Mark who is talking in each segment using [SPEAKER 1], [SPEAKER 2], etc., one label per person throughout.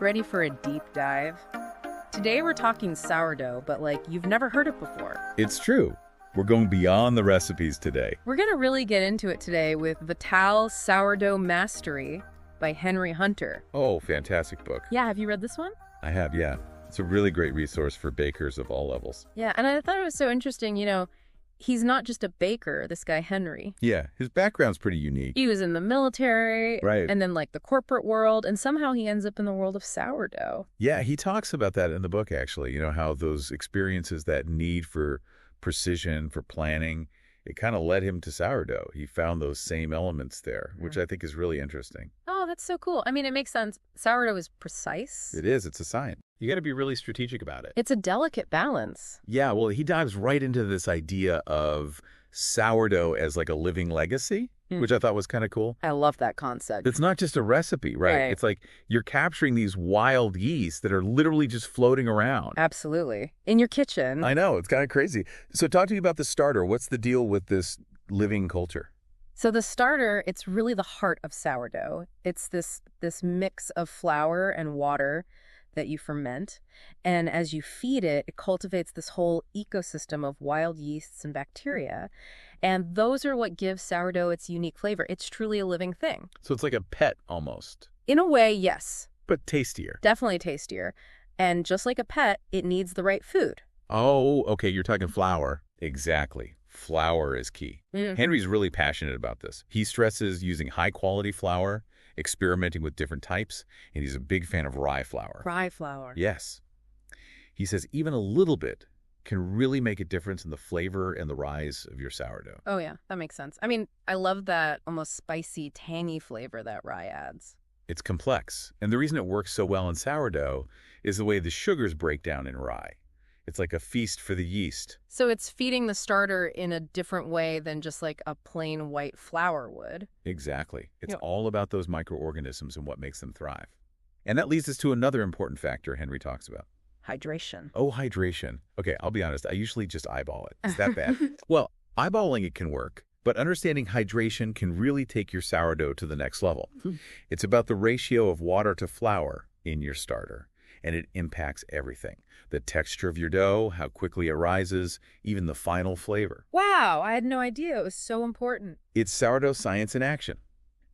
[SPEAKER 1] Ready for a deep dive? Today we're talking sourdough, but like you've never heard it before.
[SPEAKER 2] It's true. We're going beyond the recipes today.
[SPEAKER 1] We're going to really get into it today with Vitale Sourdough Mastery by Henry Hunter.
[SPEAKER 2] Oh, fantastic book.
[SPEAKER 1] Yeah, have you read this one?
[SPEAKER 2] I have, yeah. It's a really great resource for bakers of all levels.
[SPEAKER 1] Yeah, and I thought it was so interesting, he's not just a baker, this guy Henry.
[SPEAKER 2] Yeah, his background's pretty unique.
[SPEAKER 1] He was in the military,
[SPEAKER 2] Right.
[SPEAKER 1] And then like the corporate world, and somehow he ends up in the world of sourdough.
[SPEAKER 2] Yeah, he talks about that in the book, actually. How those experiences, that need for precision, for planning, it kind of led him to sourdough. He found those same elements there, which I think is really interesting.
[SPEAKER 1] Oh, that's so cool. I mean, it makes sense. Sourdough is precise.
[SPEAKER 2] It is. It's a science.
[SPEAKER 3] You got to be really strategic about it.
[SPEAKER 1] It's a delicate balance.
[SPEAKER 2] Yeah, well, he dives right into this idea of sourdough as like a living legacy, which I thought was kind of cool.
[SPEAKER 1] I love that concept.
[SPEAKER 2] It's not just a recipe, right?
[SPEAKER 1] Right.
[SPEAKER 2] It's like you're capturing these wild yeast that are literally just floating around.
[SPEAKER 1] Absolutely. In your kitchen.
[SPEAKER 2] I know, it's kind of crazy. So talk to me about the starter. What's the deal with this living culture?
[SPEAKER 1] So the starter, it's really the heart of sourdough. It's this mix of flour and water that you ferment. And as you feed it, it cultivates this whole ecosystem of wild yeasts and bacteria. And those are what gives sourdough its unique flavor. It's truly a living thing.
[SPEAKER 2] So it's like a pet almost,
[SPEAKER 1] In a way, yes.
[SPEAKER 2] but tastier.
[SPEAKER 1] Definitely tastier. And just like a pet, it needs the right food.
[SPEAKER 2] Oh, okay, you're talking flour. Exactly. Flour is key. Henry's really passionate about this. He stresses using high-quality flour, experimenting with different types, and he's a big fan of rye flour.
[SPEAKER 1] Rye flour.
[SPEAKER 2] Yes. He says even a little bit can really make a difference in the flavor and the rise of your sourdough.
[SPEAKER 1] Oh, yeah, that makes sense. I mean, I love that almost spicy, tangy flavor that rye adds.
[SPEAKER 2] It's complex, and the reason it works so well in sourdough is the way the sugars break down in rye. It's like a feast for the yeast.
[SPEAKER 1] So it's feeding the starter in a different way than just like a plain white flour would.
[SPEAKER 2] Exactly. It's
[SPEAKER 1] Yeah.
[SPEAKER 2] all about those microorganisms and what makes them thrive. And that leads us to another important factor Henry talks about.
[SPEAKER 1] Hydration.
[SPEAKER 2] Oh, hydration. Okay, I'll be honest. I usually just eyeball it. Is that bad? Well, eyeballing it can work, but understanding hydration can really take your sourdough to the next level. It's about the ratio of water to flour in your starter, and it impacts everything. The texture of your dough, how quickly it rises, even the final flavor.
[SPEAKER 1] Wow, I had no idea it was so important.
[SPEAKER 2] It's sourdough science in action.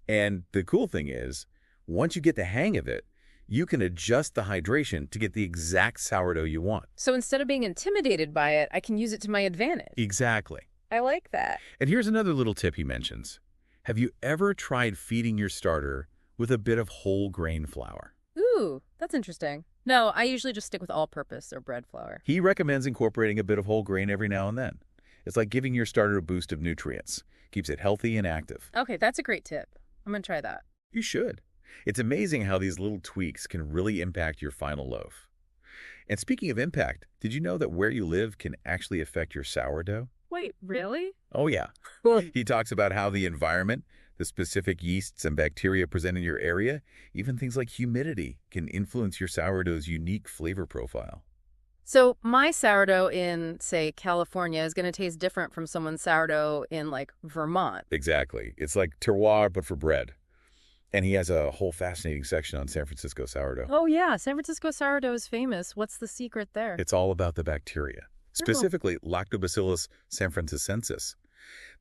[SPEAKER 2] And the cool thing is, once you get the hang of it, you can adjust the hydration to get the exact sourdough you want.
[SPEAKER 1] So instead of being intimidated by it, I can use it to my advantage.
[SPEAKER 2] Exactly.
[SPEAKER 1] I like that.
[SPEAKER 2] And here's another little tip he mentions. Have you ever tried feeding your starter with a bit of whole grain flour?
[SPEAKER 1] Ooh, that's interesting. No, I usually just stick with all-purpose or bread flour.
[SPEAKER 2] He recommends incorporating a bit of whole grain every now and then. It's like giving your starter a boost of nutrients. Keeps it healthy and active.
[SPEAKER 1] Okay, that's a great tip. I'm going to try that.
[SPEAKER 2] You should. It's amazing how these little tweaks can really impact your final loaf. And speaking of impact, did you know that where you live can actually affect your sourdough?
[SPEAKER 1] Wait, really?
[SPEAKER 2] Oh, yeah. He talks about how the environment, the specific yeasts and bacteria present in your area, even things like humidity, can influence your sourdough's unique flavor profile.
[SPEAKER 1] So my sourdough in, say, California is going to taste different from someone's sourdough in, like, Vermont.
[SPEAKER 2] Exactly. It's like terroir, but for bread. And he has a whole fascinating section on San Francisco sourdough.
[SPEAKER 1] Oh, yeah. San Francisco sourdough is famous. What's the secret there?
[SPEAKER 2] It's all about the bacteria, specifically Lactobacillus sanfrancisensis.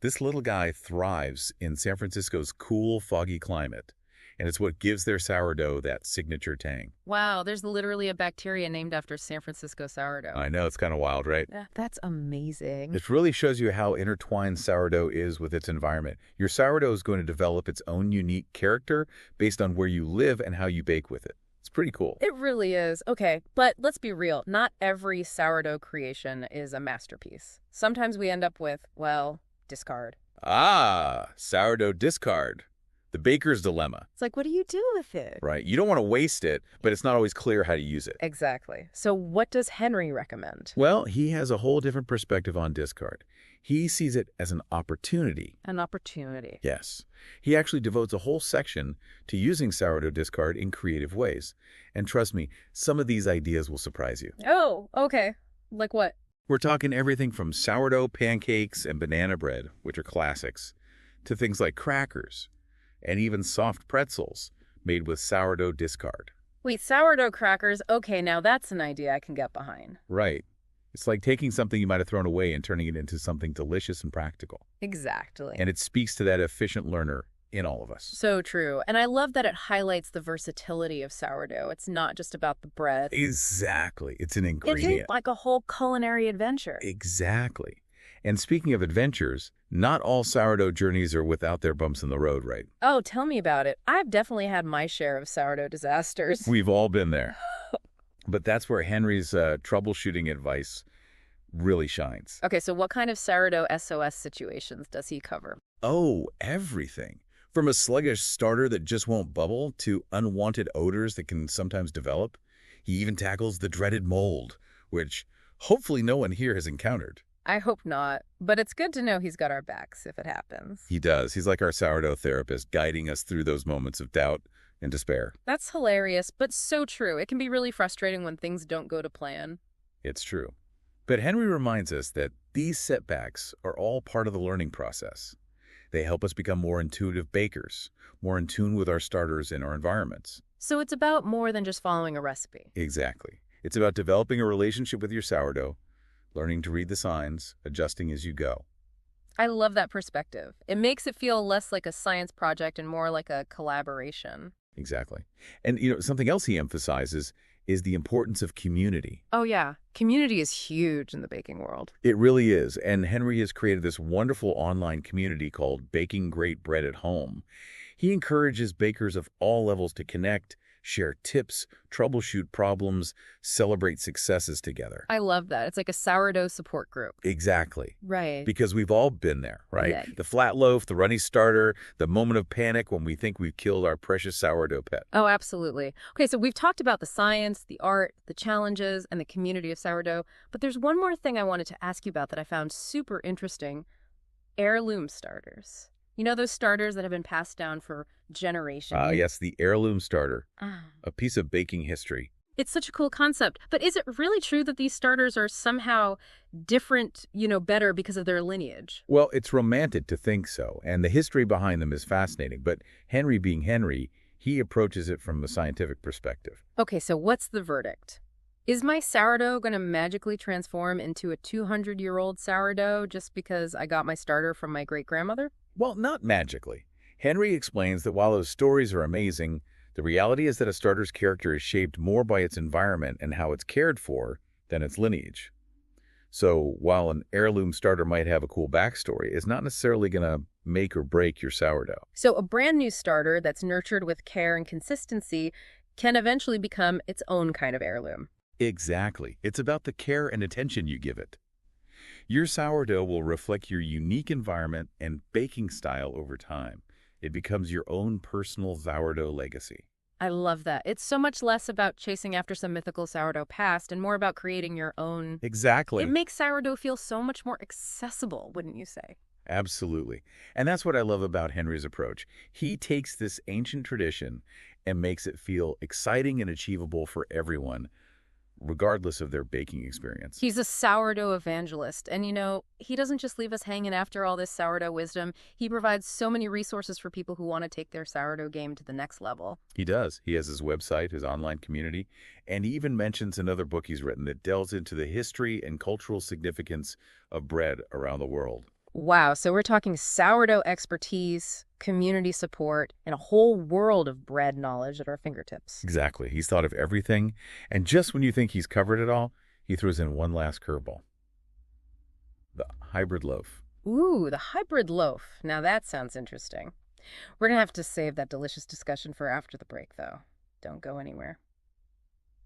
[SPEAKER 2] This little guy thrives in San Francisco's cool, foggy climate, and it's what gives their sourdough that signature tang.
[SPEAKER 1] Wow, there's literally a bacteria named after San Francisco sourdough.
[SPEAKER 2] I know, it's kind of wild, right?
[SPEAKER 1] That's amazing.
[SPEAKER 2] It really shows you how intertwined sourdough is with its environment. Your sourdough is going to develop its own unique character based on where you live and how you bake with it. It's pretty cool.
[SPEAKER 1] It really is. Okay, but let's be real. Not every sourdough creation is a masterpiece. Sometimes we end up with, well, discard.
[SPEAKER 2] Ah, sourdough discard. The baker's dilemma,
[SPEAKER 1] It's like, what do you do with it?
[SPEAKER 2] right? You don't want to waste it, but it's not always clear how to use it.
[SPEAKER 1] Exactly. So what does Henry recommend?
[SPEAKER 2] Well, he has a whole different perspective on discard. He sees it as an opportunity.
[SPEAKER 1] An opportunity.
[SPEAKER 2] Yes. He actually devotes a whole section to using sourdough discard in creative ways. And trust me, some of these ideas will surprise you.
[SPEAKER 1] Oh, okay. Like what?
[SPEAKER 2] We're talking everything from sourdough pancakes and banana bread, which are classics, to things like crackers and even soft pretzels made with sourdough discard.
[SPEAKER 1] Wait, sourdough crackers? Okay, now that's an idea I can get behind.
[SPEAKER 2] Right. It's like taking something you might have thrown away and turning it into something delicious and practical.
[SPEAKER 1] Exactly.
[SPEAKER 2] And it speaks to that efficient learner in all of us.
[SPEAKER 1] So true. And I love that it highlights the versatility of sourdough. It's not just about the bread.
[SPEAKER 2] Exactly. It's an
[SPEAKER 1] It
[SPEAKER 2] ingredient.
[SPEAKER 1] is like a whole culinary adventure.
[SPEAKER 2] Exactly. And speaking of adventures, not all sourdough journeys are without their bumps in the road, right?
[SPEAKER 1] Oh, tell me about it. I've definitely had my share of sourdough disasters.
[SPEAKER 2] We've all been there. But that's where Henry's troubleshooting advice really shines.
[SPEAKER 1] Okay, so what kind of sourdough SOS situations does he cover?
[SPEAKER 2] Oh, everything. From a sluggish starter that just won't bubble to unwanted odors that can sometimes develop. He even tackles the dreaded mold, which hopefully no one here has encountered.
[SPEAKER 1] I hope not, but it's good to know he's got our backs if it happens.
[SPEAKER 2] He does. He's like our sourdough therapist, guiding us through those moments of doubt and despair.
[SPEAKER 1] That's hilarious, but so true. It can be really frustrating when things don't go to plan.
[SPEAKER 2] It's true. But Henry reminds us that these setbacks are all part of the learning process. They help us become more intuitive bakers, more in tune with our starters and our environments.
[SPEAKER 1] So it's about more than just following a recipe.
[SPEAKER 2] Exactly. It's about developing a relationship with your sourdough, learning to read the signs, adjusting as you go.
[SPEAKER 1] I love that perspective. It makes it feel less like a science project and more like a collaboration.
[SPEAKER 2] Exactly. And, something else he emphasizes is the importance of community.
[SPEAKER 1] Oh, yeah. Community is huge in the baking world.
[SPEAKER 2] It really is. And Henry has created this wonderful online community called Baking Great Bread at Home. He encourages bakers of all levels to connect, share tips, troubleshoot problems, celebrate successes together.
[SPEAKER 1] I love that. It's like a sourdough support group.
[SPEAKER 2] Exactly.
[SPEAKER 1] Right.
[SPEAKER 2] Because we've all been there, right?
[SPEAKER 1] Yeah.
[SPEAKER 2] The flat loaf, the runny starter, the moment of panic when we think we've killed our precious sourdough pet.
[SPEAKER 1] Oh, absolutely. Okay, so we've talked about the science, the art, the challenges, and the community of sourdough, but there's one more thing I wanted to ask you about that I found super interesting. Heirloom starters. You know those starters that have been passed down for generations?
[SPEAKER 2] Yes, the heirloom starter,
[SPEAKER 1] Ah.
[SPEAKER 2] a piece of baking history.
[SPEAKER 1] It's such a cool concept. But is it really true that these starters are somehow different, better because of their lineage?
[SPEAKER 2] Well, it's romantic to think so, and the history behind them is fascinating. But Henry being Henry, he approaches it from a scientific perspective.
[SPEAKER 1] Okay, so what's the verdict? Is my sourdough going to magically transform into a 200-year-old sourdough just because I got my starter from my great-grandmother?
[SPEAKER 2] Well, not magically. Henry explains that while those stories are amazing, the reality is that a starter's character is shaped more by its environment and how it's cared for than its lineage. So while an heirloom starter might have a cool backstory, it's not necessarily going to make or break your sourdough.
[SPEAKER 1] So a brand new starter that's nurtured with care and consistency can eventually become its own kind of heirloom.
[SPEAKER 2] Exactly. It's about the care and attention you give it. Your sourdough will reflect your unique environment and baking style over time. It becomes your own personal sourdough legacy.
[SPEAKER 1] I love that. It's so much less about chasing after some mythical sourdough past and more about creating your own.
[SPEAKER 2] Exactly.
[SPEAKER 1] It makes sourdough feel so much more accessible, wouldn't you say?
[SPEAKER 2] Absolutely. And that's what I love about Henry's approach. He takes this ancient tradition and makes it feel exciting and achievable for everyone, regardless of their baking experience.
[SPEAKER 1] He's a sourdough evangelist. And, he doesn't just leave us hanging after all this sourdough wisdom. He provides so many resources for people who want to take their sourdough game to the next level.
[SPEAKER 2] He does. He has his website, his online community, and he even mentions another book he's written that delves into the history and cultural significance of bread around the world.
[SPEAKER 1] Wow, so we're talking sourdough expertise, community support, and a whole world of bread knowledge at our fingertips.
[SPEAKER 2] Exactly. He's thought of everything, and just when you think he's covered it all, he throws in one last curveball. The hybrid loaf.
[SPEAKER 1] Ooh, the hybrid loaf. Now that sounds interesting. We're going to have to save that delicious discussion for after the break, though. Don't go anywhere.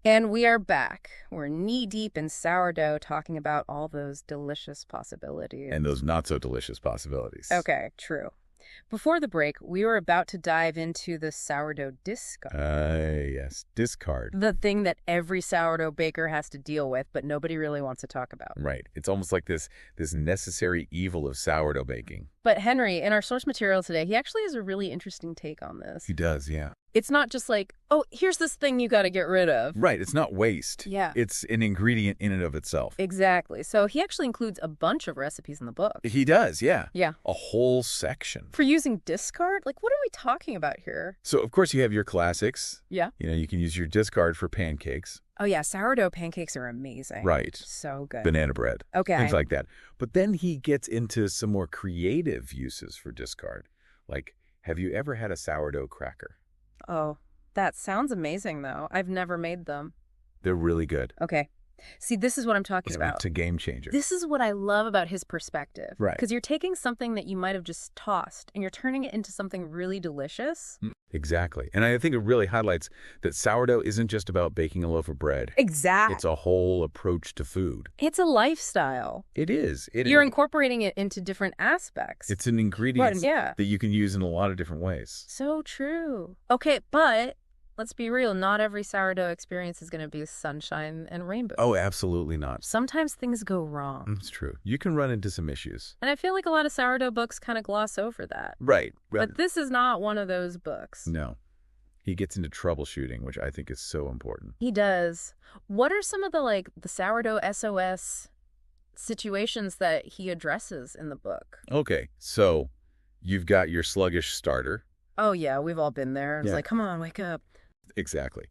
[SPEAKER 1] And we are back. We're knee-deep in sourdough talking about all those delicious possibilities.
[SPEAKER 2] And those not-so-delicious possibilities.
[SPEAKER 1] Okay, true. Before the break, we were about to dive into the sourdough discard.
[SPEAKER 2] Yes, discard.
[SPEAKER 1] The thing that every sourdough baker has to deal with, but nobody really wants to talk about.
[SPEAKER 2] Right. It's almost like this necessary evil of sourdough baking.
[SPEAKER 1] But Henry, in our source material today, he actually has a really interesting take on this.
[SPEAKER 2] He does, yeah.
[SPEAKER 1] It's not just like, oh, here's this thing you got to get rid of.
[SPEAKER 2] Right. It's not waste.
[SPEAKER 1] Yeah.
[SPEAKER 2] It's an ingredient in and of itself.
[SPEAKER 1] Exactly. So he actually includes a bunch of recipes in the book.
[SPEAKER 2] He does, yeah.
[SPEAKER 1] Yeah.
[SPEAKER 2] A whole section.
[SPEAKER 1] For using discard? Like, what are we talking about here?
[SPEAKER 2] So, of course, you have your classics.
[SPEAKER 1] Yeah.
[SPEAKER 2] You can use your discard for pancakes.
[SPEAKER 1] Oh, yeah. Sourdough pancakes are amazing.
[SPEAKER 2] Right.
[SPEAKER 1] So good.
[SPEAKER 2] Banana bread.
[SPEAKER 1] Okay.
[SPEAKER 2] Things like that. But then he gets into some more creative uses for discard. Like, have you ever had a sourdough cracker?
[SPEAKER 1] Oh, that sounds amazing, though. I've never made them.
[SPEAKER 2] They're really good.
[SPEAKER 1] Okay. See, this is what I'm talking about.
[SPEAKER 2] It's a game changer.
[SPEAKER 1] This is what I love about his perspective.
[SPEAKER 2] Right.
[SPEAKER 1] Because you're taking something that you might have just tossed and you're turning it into something really delicious.
[SPEAKER 2] Exactly. And I think it really highlights that sourdough isn't just about baking a loaf of bread.
[SPEAKER 1] Exactly.
[SPEAKER 2] It's a whole approach to food.
[SPEAKER 1] It's a lifestyle.
[SPEAKER 2] It is.
[SPEAKER 1] You're incorporating it into different aspects.
[SPEAKER 2] It's an ingredient
[SPEAKER 1] Right, yeah.
[SPEAKER 2] that you can use in a lot of different ways.
[SPEAKER 1] So true. Okay, but let's be real. Not every sourdough experience is going to be sunshine and rainbows.
[SPEAKER 2] Oh, absolutely not.
[SPEAKER 1] Sometimes things go wrong.
[SPEAKER 2] It's true. You can run into some issues.
[SPEAKER 1] And I feel like a lot of sourdough books kind of gloss over that.
[SPEAKER 2] Right.
[SPEAKER 1] But this is not one of those books.
[SPEAKER 2] No. He gets into troubleshooting, which I think is so important.
[SPEAKER 1] He does. What are some of the sourdough SOS situations that he addresses in the book?
[SPEAKER 2] Okay. So you've got your sluggish starter.
[SPEAKER 1] Oh, yeah. We've all been there. It's
[SPEAKER 2] Yeah.
[SPEAKER 1] like, come on, wake up.
[SPEAKER 2] Exactly.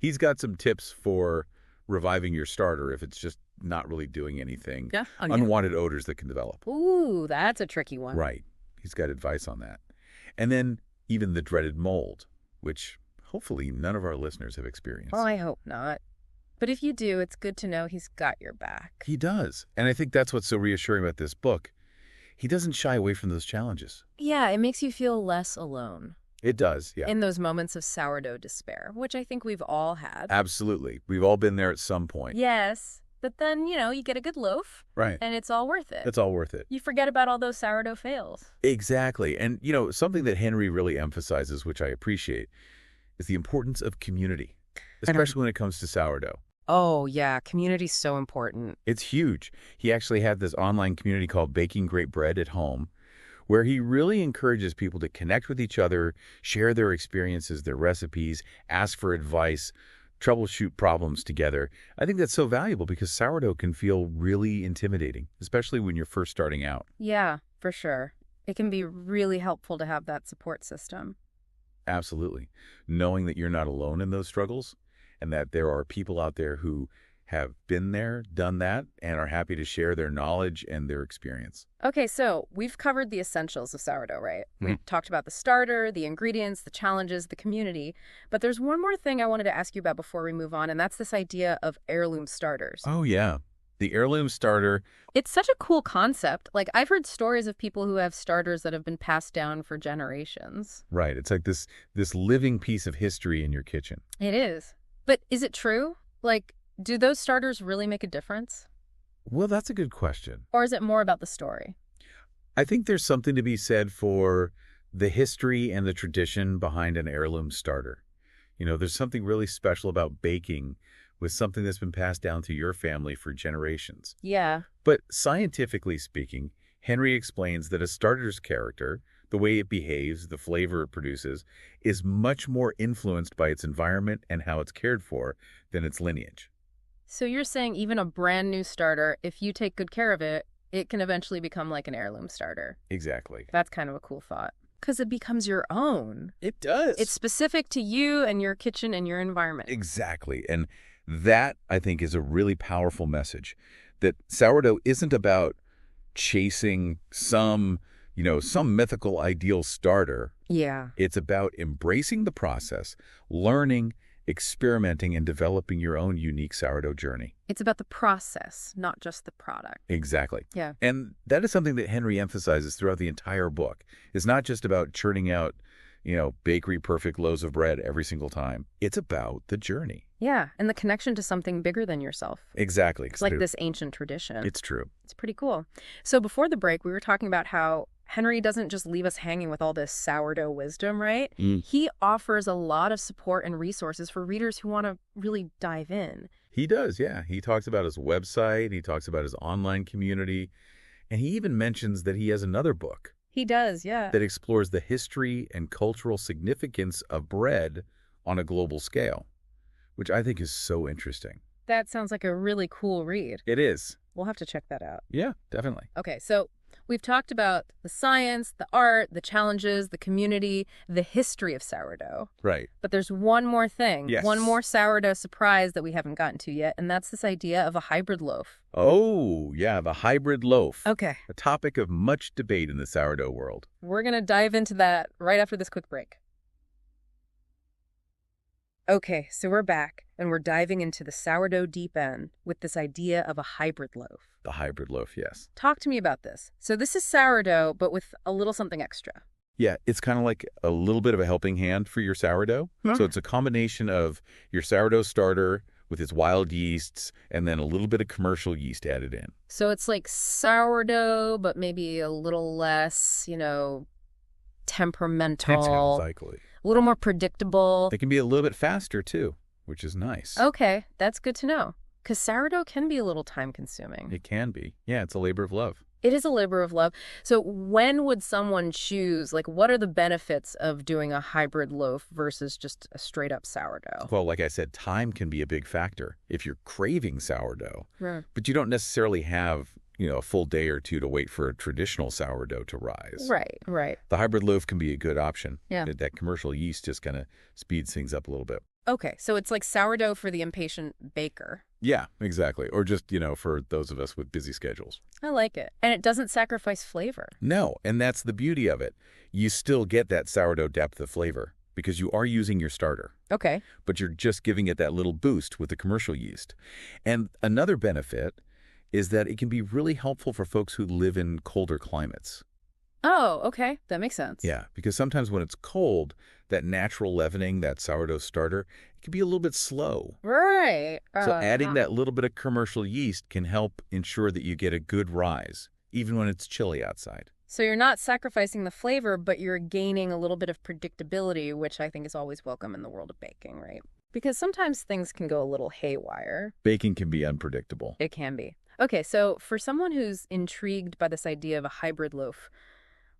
[SPEAKER 2] He's got some tips for reviving your starter if it's just not really doing anything.
[SPEAKER 1] Yeah. Oh, yeah.
[SPEAKER 2] Unwanted odors that can develop.
[SPEAKER 1] Ooh, that's a tricky one.
[SPEAKER 2] Right. He's got advice on that. And then even the dreaded mold, which hopefully none of our listeners have experienced.
[SPEAKER 1] Well, I hope not. But if you do, it's good to know he's got your back.
[SPEAKER 2] He does. And I think that's what's so reassuring about this book. He doesn't shy away from those challenges.
[SPEAKER 1] Yeah, it makes you feel less alone.
[SPEAKER 2] It does, yeah.
[SPEAKER 1] In those moments of sourdough despair, which I think we've all had.
[SPEAKER 2] Absolutely. We've all been there at some point.
[SPEAKER 1] Yes. But then, you get a good loaf.
[SPEAKER 2] Right.
[SPEAKER 1] And it's all worth it.
[SPEAKER 2] It's all worth it.
[SPEAKER 1] You forget about all those sourdough fails.
[SPEAKER 2] Exactly. And, something that Henry really emphasizes, which I appreciate, is the importance of community, especially when it comes to sourdough.
[SPEAKER 1] Oh, yeah. Community's so important.
[SPEAKER 2] It's huge. He actually had this online community called Baking Great Bread at Home, where he really encourages people to connect with each other, share their experiences, their recipes, ask for advice, troubleshoot problems together. I think that's so valuable because sourdough can feel really intimidating, especially when you're first starting out.
[SPEAKER 1] Yeah, for sure. It can be really helpful to have that support system.
[SPEAKER 2] Absolutely. Knowing that you're not alone in those struggles and that there are people out there who have been there, done that, and are happy to share their knowledge and their experience.
[SPEAKER 1] Okay, so we've covered the essentials of sourdough, right? We've talked about the starter, the ingredients, the challenges, the community. But there's one more thing I wanted to ask you about before we move on, and that's this idea of heirloom starters.
[SPEAKER 2] Oh, yeah. The heirloom starter.
[SPEAKER 1] It's such a cool concept. Like, I've heard stories of people who have starters that have been passed down for generations.
[SPEAKER 2] Right. It's like this living piece of history in your kitchen.
[SPEAKER 1] It is. But is it true? Like, do those starters really make a difference?
[SPEAKER 2] Well, that's a good question.
[SPEAKER 1] Or is it more about the story?
[SPEAKER 2] I think there's something to be said for the history and the tradition behind an heirloom starter. There's something really special about baking with something that's been passed down to your family for generations.
[SPEAKER 1] Yeah.
[SPEAKER 2] But scientifically speaking, Henry explains that a starter's character, the way it behaves, the flavor it produces, is much more influenced by its environment and how it's cared for than its lineage.
[SPEAKER 1] So you're saying even a brand new starter, if you take good care of it, it can eventually become like an heirloom starter.
[SPEAKER 2] Exactly.
[SPEAKER 1] That's kind of a cool thought. Because it becomes your own.
[SPEAKER 2] It does.
[SPEAKER 1] It's specific to you and your kitchen and your environment.
[SPEAKER 2] Exactly. And that, I think, is a really powerful message. That sourdough isn't about chasing some mythical ideal starter.
[SPEAKER 1] Yeah.
[SPEAKER 2] It's about embracing the process, learning, experimenting, and developing your own unique sourdough journey.
[SPEAKER 1] It's about the process, not just the product.
[SPEAKER 2] Exactly.
[SPEAKER 1] Yeah.
[SPEAKER 2] And that is something that Henry emphasizes throughout the entire book. It's not just about churning out, bakery perfect loaves of bread every single time. It's about the journey.
[SPEAKER 1] Yeah, and the connection to something bigger than yourself.
[SPEAKER 2] Exactly.
[SPEAKER 1] It's like this ancient tradition.
[SPEAKER 2] It's true.
[SPEAKER 1] It's pretty cool. So before the break, we were talking about how Henry doesn't just leave us hanging with all this sourdough wisdom, right? He offers a lot of support and resources for readers who want to really dive in.
[SPEAKER 2] He does, yeah. He talks about his website. He talks about his online community. And he even mentions that he has another book.
[SPEAKER 1] He does, yeah.
[SPEAKER 2] that explores the history and cultural significance of bread on a global scale, which I think is so interesting.
[SPEAKER 1] That sounds like a really cool read.
[SPEAKER 2] It is.
[SPEAKER 1] We'll have to check that out.
[SPEAKER 2] Yeah, definitely.
[SPEAKER 1] Okay, so we've talked about the science, the art, the challenges, the community, the history of sourdough.
[SPEAKER 2] Right.
[SPEAKER 1] But there's one more thing,
[SPEAKER 2] Yes.
[SPEAKER 1] one more sourdough surprise that we haven't gotten to yet, and that's this idea of a hybrid loaf.
[SPEAKER 2] Oh, yeah, the hybrid loaf.
[SPEAKER 1] Okay,
[SPEAKER 2] A topic of much debate in the sourdough world.
[SPEAKER 1] we're going to dive into that right after this quick break. Okay, so we're back, and we're diving into the sourdough deep end with this idea of a hybrid loaf.
[SPEAKER 2] The hybrid loaf, yes.
[SPEAKER 1] Talk to me about this. So this is sourdough, but with a little something extra.
[SPEAKER 2] Yeah, it's kind of like a little bit of a helping hand for your sourdough. So it's a combination of your sourdough starter with its wild yeasts and then a little bit of commercial yeast added in.
[SPEAKER 1] So it's like sourdough, but maybe a little less, temperamental,
[SPEAKER 2] Exactly.
[SPEAKER 1] a little more predictable.
[SPEAKER 2] They can be a little bit faster, too, which is nice.
[SPEAKER 1] Okay, that's good to know. Because sourdough can be a little time-consuming.
[SPEAKER 2] It can be. Yeah, it's a labor of love.
[SPEAKER 1] It is a labor of love. So when would someone choose, what are the benefits of doing a hybrid loaf versus just a straight-up sourdough?
[SPEAKER 2] Well, like I said, time can be a big factor if you're craving sourdough.
[SPEAKER 1] Right.
[SPEAKER 2] But you don't necessarily have, a full day or two to wait for a traditional sourdough to rise.
[SPEAKER 1] Right.
[SPEAKER 2] The hybrid loaf can be a good option.
[SPEAKER 1] Yeah.
[SPEAKER 2] That commercial yeast just kind of speeds things up a little bit.
[SPEAKER 1] Okay, so it's like sourdough for the impatient baker.
[SPEAKER 2] Yeah, exactly. Or just, for those of us with busy schedules.
[SPEAKER 1] I like it. And it doesn't sacrifice flavor.
[SPEAKER 2] No, and that's the beauty of it. You still get that sourdough depth of flavor because you are using your starter.
[SPEAKER 1] Okay.
[SPEAKER 2] But you're just giving it that little boost with the commercial yeast. And another benefit is that it can be really helpful for folks who live in colder climates.
[SPEAKER 1] Oh, okay. That makes sense.
[SPEAKER 2] Yeah, because sometimes when it's cold, that natural leavening, that sourdough starter, it can be a little bit slow.
[SPEAKER 1] Right.
[SPEAKER 2] So adding that little bit of commercial yeast can help ensure that you get a good rise, even when it's chilly outside.
[SPEAKER 1] So you're not sacrificing the flavor, but you're gaining a little bit of predictability, which I think is always welcome in the world of baking, right? Because sometimes things can go a little haywire.
[SPEAKER 2] Baking can be unpredictable.
[SPEAKER 1] It can be. Okay, so for someone who's intrigued by this idea of a hybrid loaf,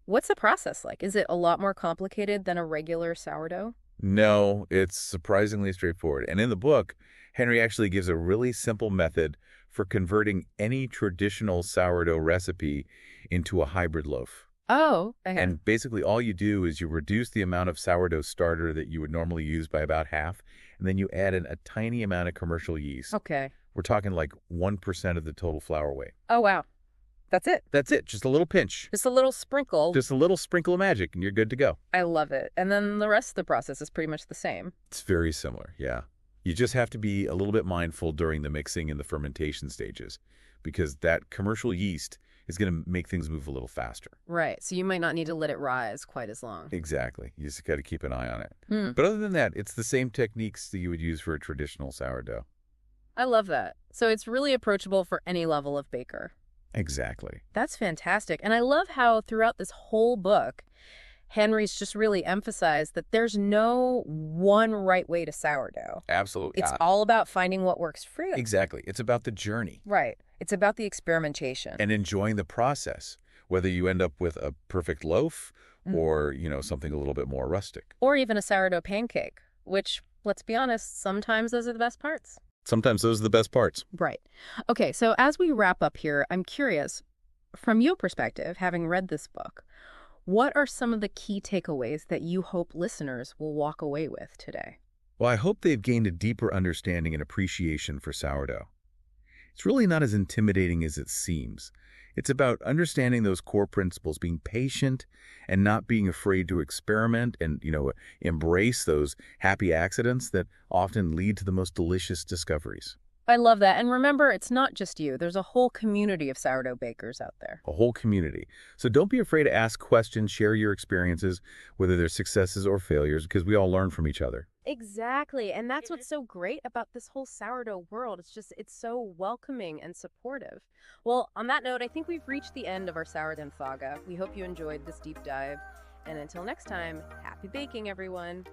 [SPEAKER 1] what's the process like? Is it a lot more complicated than a regular sourdough?
[SPEAKER 2] No, it's surprisingly straightforward. And in the book, Henry actually gives a really simple method for converting any traditional sourdough recipe into a hybrid loaf.
[SPEAKER 1] Oh, okay.
[SPEAKER 2] And basically all you do is you reduce the amount of sourdough starter that you would normally use by about half, and then you add in a tiny amount of commercial yeast.
[SPEAKER 1] Okay.
[SPEAKER 2] We're talking like 1% of the total flour weight.
[SPEAKER 1] Oh, wow. That's it.
[SPEAKER 2] That's it. Just a little pinch.
[SPEAKER 1] Just a little sprinkle.
[SPEAKER 2] Just a little sprinkle of magic, and you're good to go.
[SPEAKER 1] I love it. And then the rest of the process is pretty much the same.
[SPEAKER 2] It's very similar, yeah. You just have to be a little bit mindful during the mixing and the fermentation stages because that commercial yeast is going to make things move a little faster.
[SPEAKER 1] Right. So you might not need to let it rise quite as long.
[SPEAKER 2] Exactly. You just got to keep an eye on it.
[SPEAKER 1] Hmm.
[SPEAKER 2] But other than that, it's the same techniques that you would use for a traditional sourdough.
[SPEAKER 1] I love that. So it's really approachable for any level of baker.
[SPEAKER 2] Exactly.
[SPEAKER 1] That's fantastic. And I love how throughout this whole book, Henry's just really emphasized that there's no one right way to sourdough.
[SPEAKER 2] Absolutely.
[SPEAKER 1] It's all about finding what works for you.
[SPEAKER 2] Exactly. It's about the journey.
[SPEAKER 1] Right. It's about the experimentation.
[SPEAKER 2] And enjoying the process, whether you end up with a perfect loaf or, something a little bit more rustic.
[SPEAKER 1] Or even a sourdough pancake, which, let's be honest, sometimes those are the best parts.
[SPEAKER 2] Sometimes those are the best parts.
[SPEAKER 1] Right. Okay, so as we wrap up here, I'm curious, from your perspective, having read this book, what are some of the key takeaways that you hope listeners will walk away with today?
[SPEAKER 2] Well, I hope they've gained a deeper understanding and appreciation for sourdough. It's really not as intimidating as it seems. It's about understanding those core principles, being patient and not being afraid to experiment and, embrace those happy accidents that often lead to the most delicious discoveries.
[SPEAKER 1] I love that. And remember, it's not just you. There's a whole community of sourdough bakers out there.
[SPEAKER 2] A whole community. So don't be afraid to ask questions, share your experiences, whether they're successes or failures, because we all learn from each other.
[SPEAKER 1] Exactly. And that's what's so great about this whole sourdough world. It's so welcoming and supportive. Well, on that note, I think we've reached the end of our sourdough saga. We hope you enjoyed this deep dive. And until next time, happy baking, everyone.